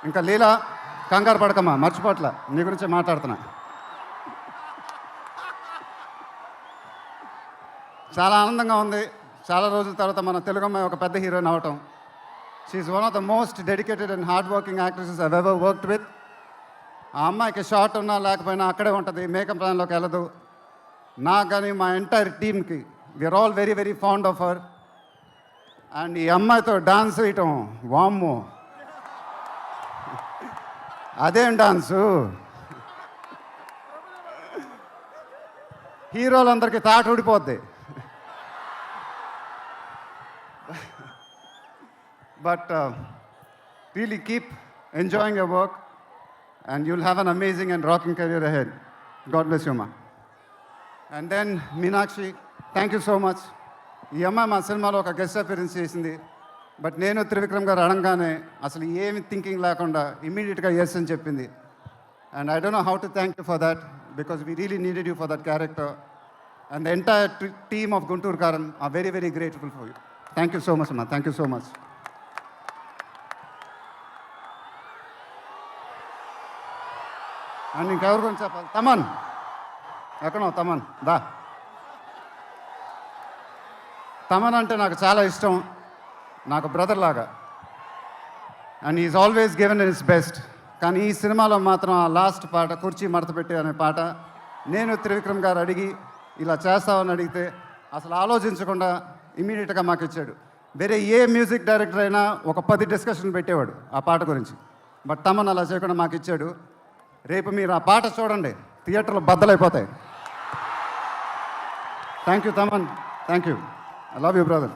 ఇంకా లీలా కంగారు పడకమ్మా, మర్చిపోట్ల, నీ గురించే మాట్లాడుతున్నా. చాలా ఆనందంగా ఉంది. చాలా రోజుల తర్వాత మన తెలుగు అమ్మాయి ఒక పెద్ద హీరోయిన్ అవ్వటం. She's one of the most dedicated and hard working actresses I've ever worked with. ఆ అమ్మాయికి షార్ట్ ఉన్నా లేకపోయినా అక్కడే ఉంటుంది, మేకప్ ప్లాన్లోకి వెళ్ళదు. నాకు కానీ మా ఎంటైర్ టీమ్కి we are all very very fond of her. And ఈ అమ్మాయితో డాన్స్ వేయటం, వామ్మో అదేం డాన్సు, హీరోలందరికీ తాట ఊడిపోద్ది. But really keep enjoying your work and you'll have an amazing and rocking career ahead. God bless you, ma. And then Meenakshi, thank you so much. ఈ అమ్మాయి మా సినిమాలో ఒక గెస్ట్ అపియరెన్స్ చేసింది. బట్ నేను త్రివిక్రమ్ గారు అడగానే అసలు ఏమి థింకింగ్ లేకుండా ఇమ్మీడియట్గా ఎస్ అని చెప్పింది. And I don't know how to thank you for that, because we really needed you for that character. And the entire team of Guntur Kaaram are very very grateful for you. Thank you so much అమ్మా, thank you so much. And ఇంకెవరి గురించి చెప్పాలి? తమన్ ఎక్కడో, తమన్ దా. తమన్ అంటే నాకు చాలా ఇష్టం, నాకు బ్రదర్ లాగా. And is always given is best. కానీ ఈ సినిమాలో మాత్రం ఆ లాస్ట్ పాట, కుర్చీ మడతపెట్టి అనే పాట, నేను త్రివిక్రమ్ గారు అడిగి ఇలా చేస్తామని అడిగితే అసలు ఆలోచించకుండా ఇమీడియట్గా మాకు ఇచ్చాడు. వేరే ఏ మ్యూజిక్ డైరెక్టర్ అయినా ఒక 10 డిస్కషన్ పెట్టేవాడు ఆ పాట గురించి. బట్ తమన్ అలా చేయకుండా మాకు ఇచ్చాడు. రేపు మీరు ఆ పాట చూడండి, థియేటర్లో బద్దలైపోతాయి. Thank you Thaman, thank you. I love you brother.